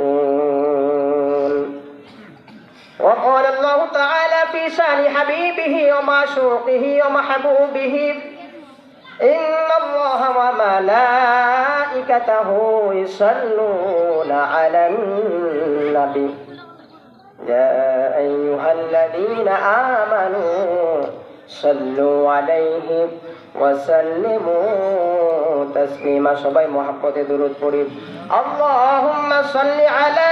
تؤفكون. وقال الله تعالى في شأن حبيبه ومعشوقه ومحبوبه: إن الله وملائكته يصلون على النبي يا أيها الذين آمنوا صلوا عليه وسلموا تسليما. সবাই মহব্বতে দুরূদ পড়ি। আল্লাহুম্মা সাল্লি আলা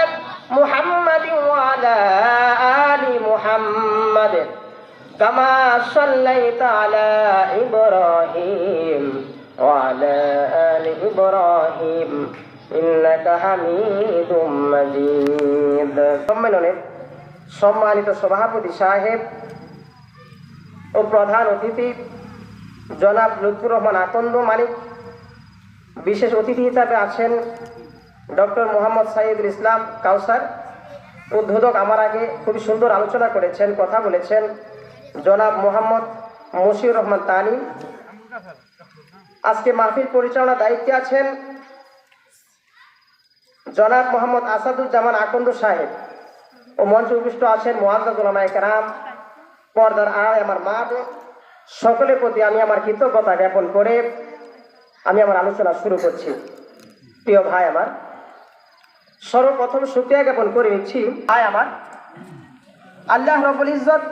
মুহাম্মাদিন ওয়া আলা আলি মুহাম্মাদ কামা সাল্লাইতা আলা ইব্রাহিম ওয়া আলা আলি ইব্রাহিম ইন্নাকা হামিদুম মাজিদ। সম্মেলনের সম্মানিত সভাপতি সাহেব ও প্রধান অতিথি জনাব লুৎফুর রহমান আকন্দ মানিক, বিশেষ অতিথি হিসাবে আছেন ডক্টর মোহাম্মদ সাইদুল ইসলাম কাউসার। উদ্বোধক আমার আগে খুব সুন্দর আলোচনা করেছেন, কথা বলেছেন জনাব মোহাম্মদ মশিউর রহমান তানি। আজকে মাহফিল পরিচালনার দায়িত্বে আছেন জনাব মোহাম্মদ আসাদুজ্জামান আকন্দ সাহেব ও মঞ্চে উপবিষ্ট আছেন মুআজ্জাজ উলামায়ে কেরাম, পর্দার আড়ালে আমার মা বোন সকলের প্রতি আমি আমার কৃতজ্ঞতা জ্ঞাপন করে আমি আমার আলোচনা শুরু করছি। প্রিয় ভাই আমার, সর্বপ্রথম শুকরিয়া জ্ঞাপন করে নিচ্ছি ভাই আমার, আল্লাহ রাব্বুল ইজ্জত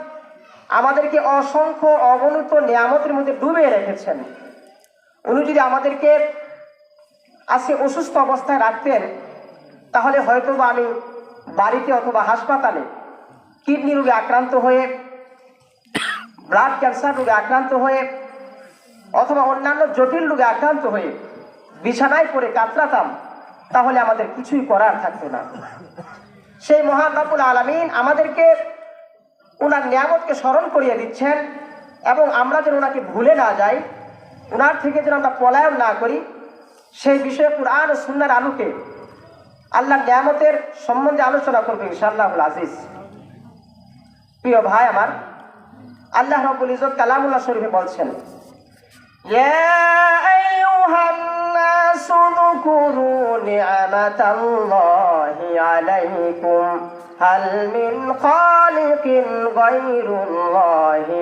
আমাদেরকে অসংখ্য অগণিত নিয়ামতের মধ্যে ডুবিয়ে রেখেছেন। উনি যদি আমাদেরকে আজকে অসুস্থ অবস্থায় রাখতেন তাহলে হয়তো বা আমি বাড়িতে অথবা হাসপাতালে কিডনি রোগে আক্রান্ত হয়ে, ব্লাড ক্যান্সার রোগে আক্রান্ত হয়ে অথবা অন্যান্য জটিল রোগে আক্রান্ত হয়ে বিছানায় পড়ে কাতরাতাম, তাহলে আমাদের কিছুই করার থাকতো না। সেই মহান রব্বুল আলামিন আমাদেরকে ওনার নিয়ামতকে স্মরণ করিয়ে দিচ্ছেন এবং আমরা যেন ওনাকে ভুলে না যাই, ওনার থেকে যেন আমরা পলায়ন না করি, সেই বিষয়ে কুরআন ও সুন্নাহর আলোকে আল্লাহর নিয়ামতের সম্বন্ধে আলোচনা করবো ইনশাআল্লাহুল আজিজ। প্রিয় ভাই আমার, আল্লাহ রাব্বুল ইজ্জত কালামুল্লাহ শরীফে বলছেন, ইয়া আইয়ুহান নাসু যকুরু নি'মাতাল্লাহি আলাইকুম হাল মিন খালিকিন গায়রুল্লাহি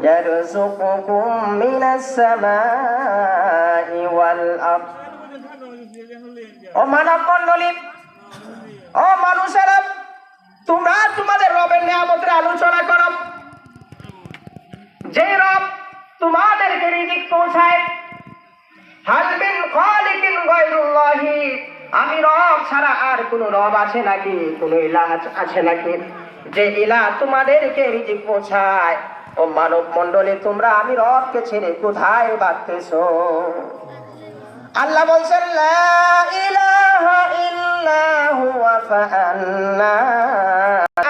ইয়ারযুকুকুম মিনাস সামাই ওয়াল আরদ। ও মানব মণ্ডলী, ও মানুষেরা, তোমরা তোমাদের রবের নিয়ামতের আলোচনা করো, যে রব তোমাদেরকে রিজিক পৌঁছায়। হাল মিন খালিকিন গায়রুল্লাহি, আমি রব ছাড়া আর কোন রব আছে নাকি, কোন ইলাহ আছে নাকি যে ইলাহ তোমাদেরকে রিজিক পৌঁছায়? ও মানব মণ্ডলী, তোমরা আমি রবকে ছেড়ে কোথায় ভাগতেছো? আল্লাহ বলছেন, লা ইলাহা ইল্লা হুয়া ফাআন্না,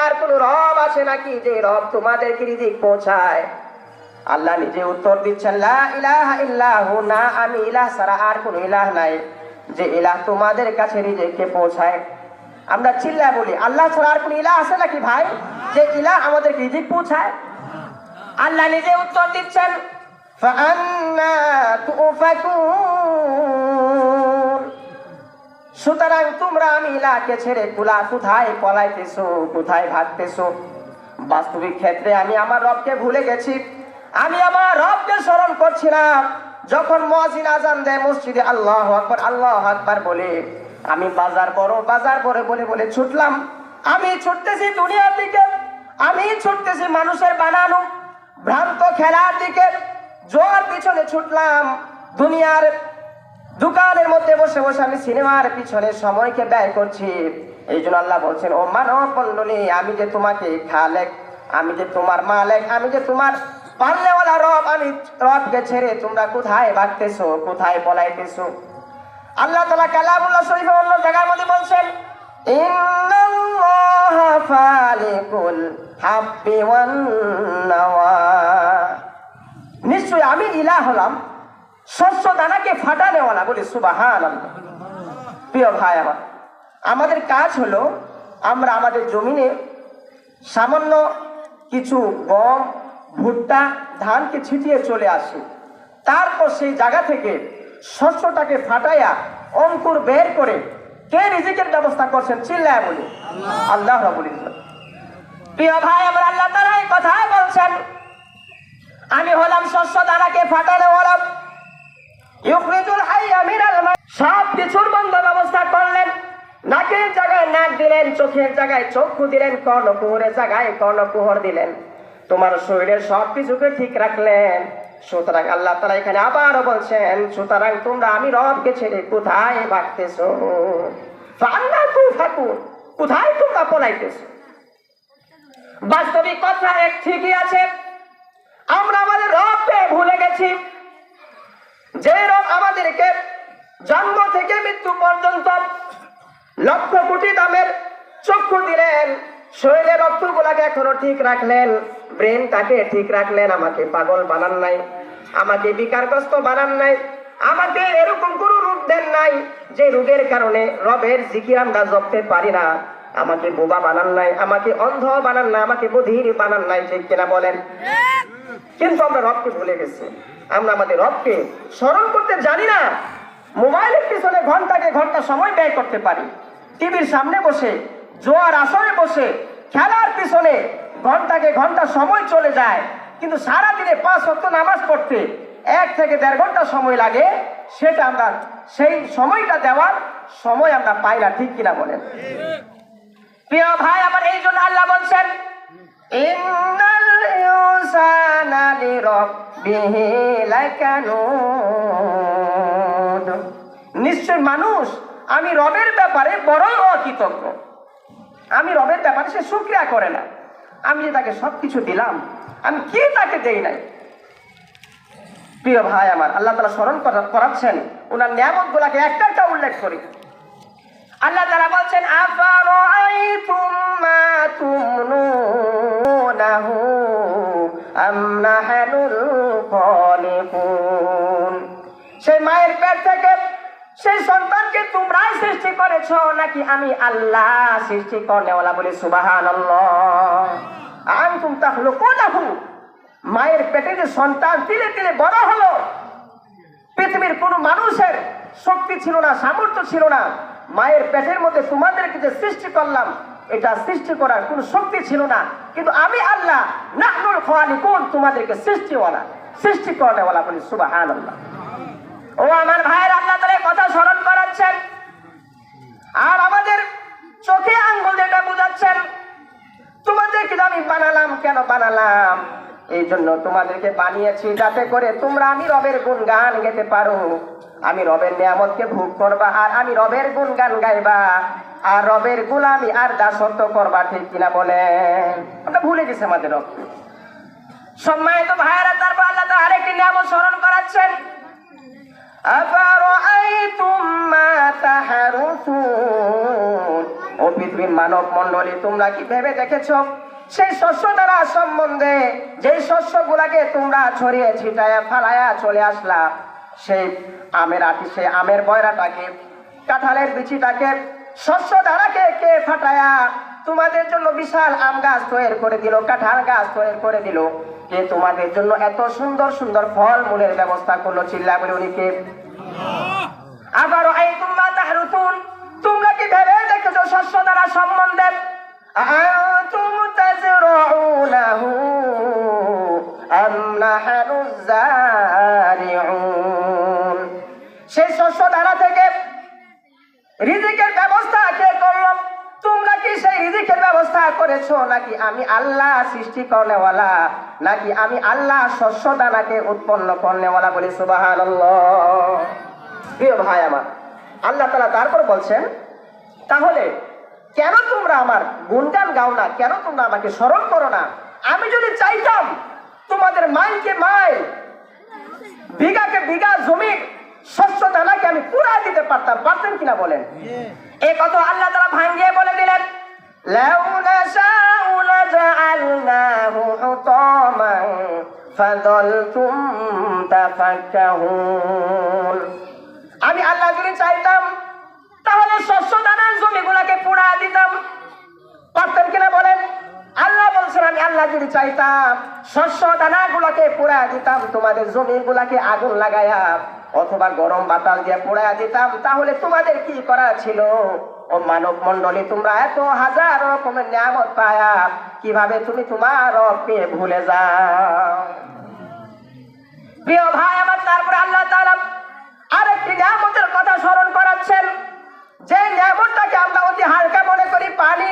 আর কোন রব আছে নাকি যে রব তোমাদেরকে রিজিক পৌঁছায়? আল্লাহ নিজে উত্তর দিচ্ছেন, লা ইলাহা ইল্লাহু, না, আমি ইলাহ ছাড়া আর কোন ইলাহ নাই যে ইলাহ তোমাদের কাছে রিজিককে পৌঁছায়। আমরা চিল্লায় বলি, আল্লাহ ছাড়া আর কোন ইলাহ আছে নাকি ভাই যে ইলাহ আমাদেরকে রিজিক পৌঁছায়? আল্লাহ নিজে উত্তর দিচ্ছেন, ফাআন্না তুফাকুন, সুতরাং তোমরা আমি ইলাহকে ছেড়ে কোথায় পলাইতেছো, কোথায় ভাগতেছো? বাস্তবিক ক্ষেত্রে আমি আমার রবকে ভুলে গেছি, আমি আমার রবকে স্মরণ করছিলাম। যখন মুয়াজ্জিন আযান দেয় মসজিদে আল্লাহু আকবার আল্লাহু আকবার বলে, আমি বাজার বড় বলে ছুটলাম। আমি ছুটতেছি দুনিয়ার দিকে, আমি ছুটতেছি মানুষের বানানো ভ্রান্ত খেলার দিকে, জোয়ার পিছনে ছুটলাম। দুনিয়ার দোকানের মধ্যে বসে বসে আমি সিনেমার পিছনে সময়কে ব্যয় করছি। এই জন্য আল্লাহ বলছেন, ও মানব মণ্ডলী, আমি যে তোমাকে খালেক, আমি যে তোমার মালিক, আমি যে তোমার পালনেওয়ালা রব, আমি রবকে ছেড়ে তোমরা কোথায় ভাগতেছো, কোথায় পলাইতেছো? আল্লাহ তাআলা কালামুল্লাহ শরীফে অন্য জায়গার মধ্যে বলছেন, ইন্নাল্লাহা ফালিকুল হাব্বি ওয়ান নাওয়া, নিশ্চয় আমি ইলাহ হলাম শস্য দানাকে ফাটানেওয়ালা। বলি সুবহানাল্লাহ। প্রিয় ভাই আমার, আমাদের কাজ হলো আমরা আমাদের জমিনে সামান্য কিছু গম, ভুট্টা, ধানকে ছিটিয়ে চলে আসি, তারপর সেই জায়গা থেকে শস্যটাকে ফাটাইয়া অঙ্কুর বের করে কে রিজিকের ব্যবস্থা করছেন? চিল্লায় বলি আল্লাহ রাব্বুল ইজ্জত। প্রিয় ভাই আমার, আল্লাহ তাআলা এই কথা বলছেন, আমি হলাম শস্য দানাকে ফাটানো হলাম, ইউখরিজুল হাইয়া মিনাল মাইত। সব কিছুর বন্ধ ব্যবস্থা করলেন, নাকের জায়গায় নাক দিলেন, চোখের জায়গায় চক্ষু দিলেন, কর্ণকুহরের জায়গায় কর্ণকুহর দিলেন, তোমার শরীরের সব কিছুকে ঠিক রাখলেন। সুতরাং আল্লাহ তাআলা এখানে আবারও বলছেন, সুতরাং তোমরা আমি রবকে ছেড়ে কোথায় ভাগতেছো? ফাআন্না তুফাকুন, কোথায় তোমরা পলাইতেছো? বাস্তবিক কথা এক ঠিকই আছে, আমরা আমাদের রবকে ভুলে গেছি। যে রব আমাদেরকে জন্ম থেকে মৃত্যু পর্যন্ত লক্ষ কোটি দামের চক্ষু দিলেন, শরীরের রক্তগুলাকে এখনো ঠিক রাখলেন, ব্রেনটাকে ঠিক রাখলেন, আমাকে পাগল বানান নাই, আমাকে বিকারগ্রস্ত বানান নাই, আমাকে এরকম কোন রোগ দেন নাই যে রোগের কারণে রবের জিকির আমরা জপতে পারি না, আমাকে বোবা বানান নাই, আমাকে অন্ধ বানান না, আমাকে বধির বানান নাই, ঠিক কিনা বলেন? কিন্তু আমরা রবকে ভুলে গেছি, আমরা আমাদের রবকে স্মরণ করতে জানি না। মোবাইলের পিছনে ঘন্টাকে ঘন্টা সময় ব্যয় করতে পারি, টিভির সামনে বসে, জোয়ার আসরে বসে, খেলার পিছনে ঘন্টাকে ঘন্টা সময় চলে যায়, কিন্তু সারাদিনে 5 ওয়াক্ত নামাজ পড়তে 1 থেকে 1.5 ঘন্টা সময় লাগে, সেটা আমরা সেই সময়টা দেওয়ার সময় আমরা পাই না, ঠিক কিনা বলেন? প্রিয় ভাই আমার, এই জন্য আল্লাহ বলছেন, ইন্নাল ইনসানা লিরাব্বিহি লাকানুদ, নিশ্চয় মানুষ আমি রবের ব্যাপারে বড়ই অকৃতজ্ঞ। আমি রবের ব্যাপারে সে শুকরিয়া করে না। আমি যে তাকে সবকিছু দিলাম, আমি কি তাকে দেই নাই? প্রিয় ভাই আমার, আল্লাহ তাআলা স্মরণ করাচ্ছেন ওনার নিয়ামত গুলাকে একটা একটা উল্লেখ করি। আল্লাহ তাআলা বলছেন, আফারাআইতুম মা তুমনুনাহু আম নাহনুল খালিকুন, সেই মায়ের পেট থেকে সেই সন্তানকে তোমরাই সৃষ্টি করেছো নাকি আমি আল্লাহ সৃষ্টি করনেওয়ালা? বলে সুবহানাল্লাহ। আনতুম তাখলুকুনাহু, মায়ের পেটে যে সন্তান তিলে তিলে বড় হলো, পৃথিবীর কোন মানুষের শক্তি ছিল না, সামর্থ্য ছিল না, মায়ের পেটের মধ্যে তোমাদেরকে যে সৃষ্টি করলাম, এটা সৃষ্টি করার কোন শক্তি ছিল না, কিন্তু আমি আল্লাহ নাহনুল খালিকুন, তোমাদেরকে সৃষ্টি করনেওয়ালা। বলি সুবহানাল্লাহ। ও আমার ভাইয়ের, আল্লাহ তাআলা কথা স্মরণ করাচ্ছেন আর আমাদের চোখে আঙ্গুল যেটা বুঝাচ্ছেন, তোমাদেরকে আমি বানালাম, কেন বানালাম? এই জন্য তোমাদেরকে বানিয়েছি যাতে করে তোমরা আমি রবের গুণগান গাইতে পারো, আমি রবের নিয়ামতকে ভোগ করবা, আর আমি রবের গুণগান গাইবা, আর রবের গোলামি আর দাসত্ব করবা, ঠিক কিনা বলেন? আমরা ভুলে গেছি আমাদের রব। সম্মানিত ভাইয়েরা, তারপর আল্লাহ তাআলা আরেকটি নিয়ামত স্মরণ করাচ্ছেন, আফারাআইতুম মা তাহরুসুন, ও পৃথিবীর মানব মণ্ডলী, তোমরা কি ভেবে দেখেছো সেই শস্য দ্বারা সম্বন্ধে, যে শস্যগুলাকে তোমরা ছড়িয়ে ছিটায়া ফালায়া চলে আসলা, সেই আমের আটি, সেই আমের বয়রাটাকে, কাঁঠালের বিচিটাকে, শস্য দ্বারাকে কে ফাটায়া তোমাদের জন্য বিশাল আম গাছ তৈরি করে দিল, কাঁঠাল গাছ তৈরি করে দিল? কে তোমাদের জন্য এত সুন্দর সুন্দর ফল মূলের ব্যবস্থা করলো? চিল্লা বলে উনি কে? আফারাআইতুম মা তাহরুসুন, তোমরা কি ভেবে দেখেছো শস্য দ্বারা সম্বন্ধে? আনতুম তাজরাউনাহু আম নাহনুজ যারিউন, সেই শস্য দ্বারা থেকে রিজিকের ব্যবস্থা কে করলো? তোমরা কি সেই রিজিকের ব্যবস্থা করেছো নাকি আমি আল্লাহ সৃষ্টি করনেওয়ালা, নাকি আমি আল্লাহ শস্য দানাকে উৎপন্ন করনেওয়ালা? বলি সুবহানাল্লাহ। প্রিয় ভাই আমার, আল্লাহ তাআলা তারপর বলছেন, তাহলে কেন তোমরা আমার গুণগান গাও না? কেন তোমরা আমাকে স্মরণ করো না? আমি যদি চাইতাম তোমাদের মাইলকে মাইল, বিঘাকে বিঘা জমির শস্য দানাকে আমি পুরা দিতে পারতেন কিনা বলেন? এই কথা আল্লাহ তাআলা ভাঙিয়ে বলে দিলেন, লাউ নাশাউ লাজআলনাহু হুতামান ফাযালতুম তাফাক্কাহুন, আমি আল্লাহ যদি চাইতাম তাহলে শস্য দানার জমিগুলাকে পুরা দিতাম, পারতেন কিনা বলেন? আল্লাহ বলছেন, আমি আল্লাহ যদি চাইতাম শস্য দানাগুলোকে পুরা দিতাম, তোমাদের জমিগুলাকে আগুন লাগায়া অথবা গরম বাতাস দিয়ে পোড়ায় দিতাম, তাহলে তোমাদের কি করা ছিল? ও মানব মণ্ডলী, তোমরা এত হাজার রকমের নিয়ামত পায়া কিভাবে তুমি তোমার রবকে ভুলে যাও? প্রিয় ভাই আমার, তারপরে আল্লাহ তাআলা আরেকটি নিয়ামতের কথা স্মরণ করাচ্ছেন, যে নিয়ামতটাকে আমরা অতি হালকা মনে করি, পানি।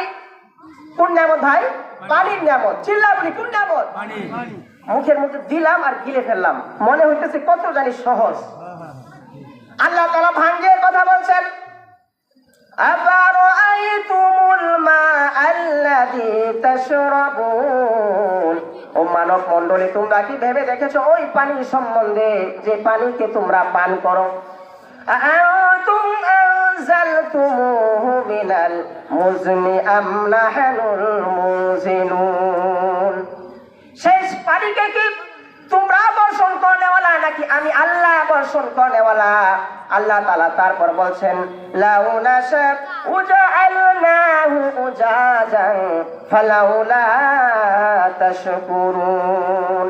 কোন নিয়ামত ভাই? পানির নিয়ামত। চিল্লা বলি, কোন নিয়ামত? মুখের মধ্যে দিলাম আর গিলে ফেললাম, মনে হইতেছে কত জানি সহজ। আল্লাহ তাআলা ভাঙ্গে কথা বলছেন, আফারাআইতুমুল মাআল্লাযী তাশরাবুন। ও মানব মণ্ডলী, তোমরা কি ভেবে দেখেছো ওই পানি সম্বন্ধে, যে পানিকে তোমরা পান করো? আআনতুম আনজালতুমুহু মিনাল মুজনি আম নাহনুল মুনজিলুন। সেই পানিকে কি তোমরা বর্ষণ করনেওয়ালা নাকি আমি আল্লাহ বর্ষণ করনেওয়ালা? আল্লাহ তাআলা তারপর বলছেন, লাউ নাশা উজআলনাহু উজাজান ফালাউলা তাশকুরুন।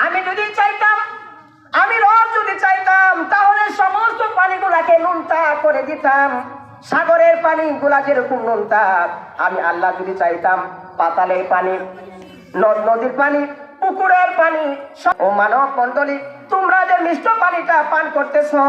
আমি যদি চাইতাম, আমি রব যদি চাইতাম, তাহলে সমস্ত পানিগুলাকে নুনতা করে দিতাম। সাগরের পানিগুলা যেরকম নুনতা, আমি আল্লাহ যদি চাইতাম পাতালের পানি, নদ নদীর পানি, পুকুরের পানি। ও মানব মণ্ডলী, তোমরা যে মিষ্ট পানিটা পান করতেছো,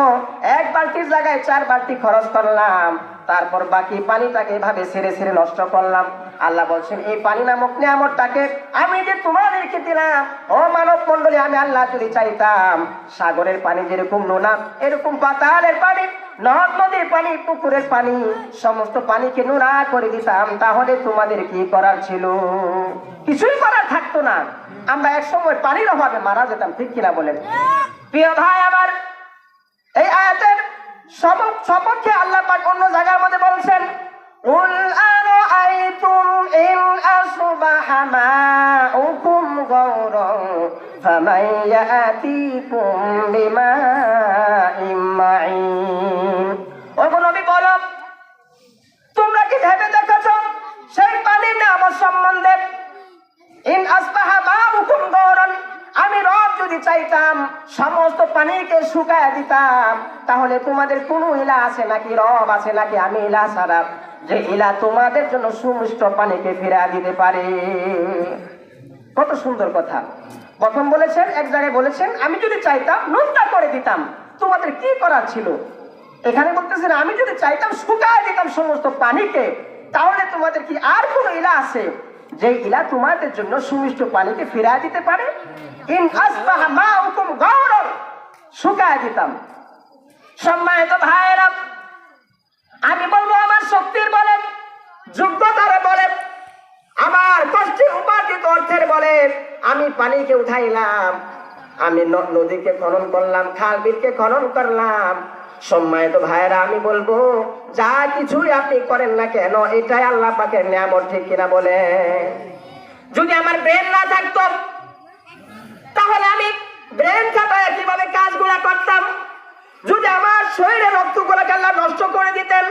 এক বালতির জায়গায় 4 বালতি খরচ করলাম, তারপর বাকি পানিটাকে এভাবে ছেড়ে ছেড়ে নষ্ট করলাম। আল্লাহ বলছেন, এই পানি নামক নিয়ামতটাকে আমি যে তোমাদেরকে দিলাম, ও মানব মণ্ডলী, আমি আল্লাহ যদি চাইতাম সাগরের পানি যেরকম নোনা, এরকম পাতালের পানি, নদ নদীর পানি, পুকুরের পানি, সমস্ত পানিকে নোনা করে দিতাম, তাহলে তোমাদের কি করার ছিল? কিছুই করার থাকতো না। আমরা এক সময় পানির অভাবে মারা যেতাম, ঠিক কিনা বলেন? প্রিয় ভাই আমার, এই আয়াতের সপক্ষে আল্লাহ পাক অন্য জায়গার মধ্যে বলছেন, কুল আরাআইতুম ইন আসবাহা মাউকুম গাওরান ফামান ইয়াতিকুম বিমাইন মাইন। ও নবী বলো, তোমরা কি ভেবে দেখেছো সেই পানির নিয়ামত সম্বন্ধে? ইন আসবাহা মাউকুম গাওরান, আমি রব যদি চাইতাম সমস্ত পানিকে শুকায় দিতাম, তাহলে তোমাদের কোনো ইলা আছে নাকি, রব আছে নাকি আমি ইলা ছাড়া, যে ইলা তোমাদের জন্য সুমিষ্ট পানিকে ফিরা দিতে পারে? কত সুন্দর কথা। প্রথম বলেছেন, এক জায়গায় বলেছেন আমি যদি চাইতাম নুনতা করে দিতাম, তোমাদের কি করার ছিল? এখানে বলতেছেন আমি যদি চাইতাম শুকায় দিতাম সমস্ত পানিকে, তাহলে তোমাদের কি আর কোনো ইলা আছে যে ইলা তোমাদের জন্য সুমিষ্ট পানিকে ফিরায় দিতে পারে? ইন আসবাহা মাউকুম গাওরান, শুকায় দিতাম। সম্মানিত ভাইয়েরা, আমি বলবো আমার শক্তির বলে, যোগ্যতার বলে, আমার কষ্টে উপার্জিত অর্থের বলে আমি পানিকে উঠাইলাম, আমি নদীকে খনন করলাম, খাল বিলকে খনন করলাম। সম্মানিত ভাইয়েরা, আমি বলবো যা কিছুই আপনি করেন না কেন, এটাই আল্লাহ পাকের নিয়ামত, ঠিক কিনা বলে? যদি আমার ব্রেন না থাকতো, তাহলে আমি ব্রেন খাটায় কিভাবে কাজগুলা করতাম? যদি আমার শরীরে রক্তগুলাকে আল্লাহ নষ্ট করে দিতেন,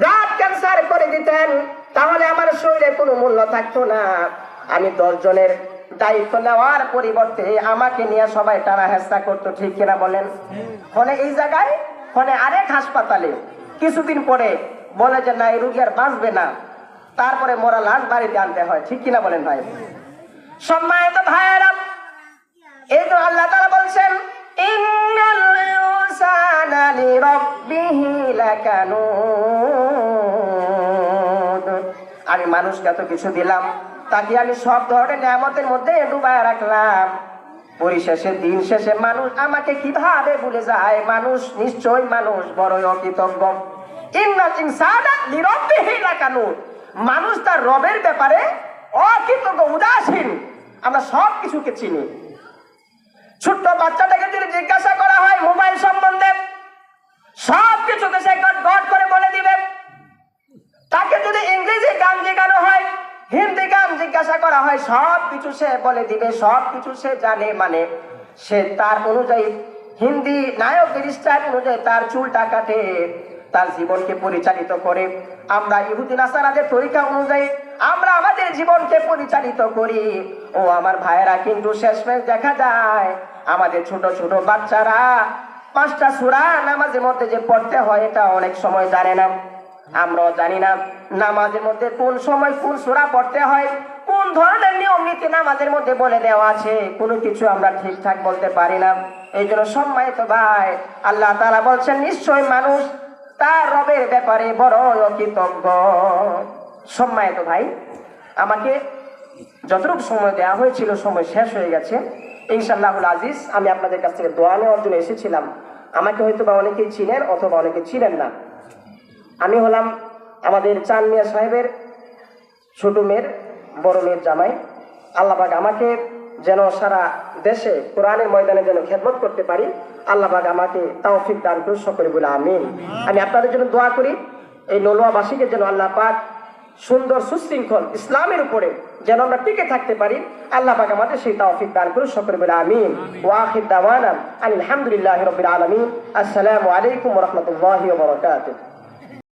ব্লাড ক্যান্সার করে দিতেন, তাহলে আমার শরীরে কোনো মূল্য থাকতো না। আমি 10 জনের দায়িত্ব নেওয়ার পরিবর্তে আমাকে নিয়ে সবাই টানা হেঁচড়া করতো, ঠিক কিনা বলেন? ফলে এই জায়গায়, ফলে আরেক হাসপাতালে কিছুদিন পরে বলে যে না, এই রোগী আর বাঁচবে না, তারপরে মরা লাশ বাড়িতে আনতে হয়, ঠিক কিনা বলেন ভাই? সম্মানিত ভাইয়েরা, এই তো আল্লাহ তাআলা বলছেন, ইন্নাল ইনসানা লিরাব্বিহি লাকানুদ। আমি মানুষকে এত কিছু দিলাম, তাকে আমি সব ধরনের নিয়ামতের মধ্যে ডুবায় রাখলাম, পরিশেষে দিন শেষে মানুষ আমাকে কিভাবে ভুলে যায়? মানুষ, নিশ্চয়ই মানুষ বড়ই অকৃতজ্ঞ। ইন্নাল ইনসানা লিরাব্বিহি লাকানুদ, মানুষ তার রবের ব্যাপারে অকৃতজ্ঞ, উদাসীন। আমরা সব কিছুকে চিনি। ছোট্ট বাচ্চাটাকে যদি জিজ্ঞাসা করা হয় মোবাইল সম্বন্ধে, সব কিছুকে সে গট করে বলে দিবে। তাকে যদি ইংরেজি গান শেখানো হয়, হিন্দি গান জিজ্ঞাসা করা হয়, সব কিছু সে বলে দিবে, সব কিছু সে জানে। মানে সে তার অনুযায়ী, হিন্দি নায়কের স্টাইল অনুযায়ী তার চুলটা কাটে, তার জীবনকে পরিচালিত করে। আমরা ইহুদি নাসারাদের তরিকা অনুযায়ী আমরা আমাদের জীবনকে পরিচালিত করি। ও আমার ভাইয়েরা, কিন্তু শেষমেশ দেখা যায় আমাদের ছোট ছোট বাচ্চারা 5টা সূরা নামাজের মধ্যে যে পড়তে হয় এটা অনেক সময় জানে না, আমরাও জানি না নামাজের মধ্যে কোন সময় কোন সূরা পড়তে হয়, কোন ধরনের নিয়ম নীতি নামাজের মধ্যে বলে দেওয়া আছে, কোনো কিছু আমরা ঠিকঠাক বলতে পারি না। এই জন্য সম্মানিত ভাই, আল্লাহ তাআলা বলছেন নিশ্চয় মানুষ তার রবের ব্যাপারে বড় অকৃতজ্ঞ। সম্মানিত ভাই, আমাকে যতটুকু সময় দেওয়া হয়েছিল সময় শেষ হয়ে গেছে। ইনশাআল্লাহুল আজিজ, আমি আপনাদের কাছ থেকে দোয়া নেওয়ার জন্য এসেছিলাম। আমাকে হয়তো বা অনেকেই চিনেন অথবা অনেকে ছিলেন না। আমি হলাম আমাদের চাঁদ মিয়া সাহেবের ছোট মেয়ের বড় মেয়ের জামাই। আল্লাহ পাক আমাকে যেন সারা দেশে কোরআনের ময়দানে যেন খেদমত করতে পারি, আল্লাহ পাক আমাকে তৌফিক দান করুন, সকলে বলে আমিন। আমি আপনাদের জন্য দোয়া করি, এই নলুয়াবাসীকে যেন আল্লাহ পাক সুন্দর সুশৃঙ্খল ইসলামের উপরে যেন আমরা টিকে থাকতে পারি, আল্লাহ পাক আমাদের সেই তৌফিক দান করুন, সকলে বলে আমিন। ওয়া আখির দাওয়ানা আলহামদুলিল্লাহি রাব্বিল আলামিন। আসসালামু আলাইকুম ওয়া রাহমাতুল্লাহি ওয়া বারাকাতুহু।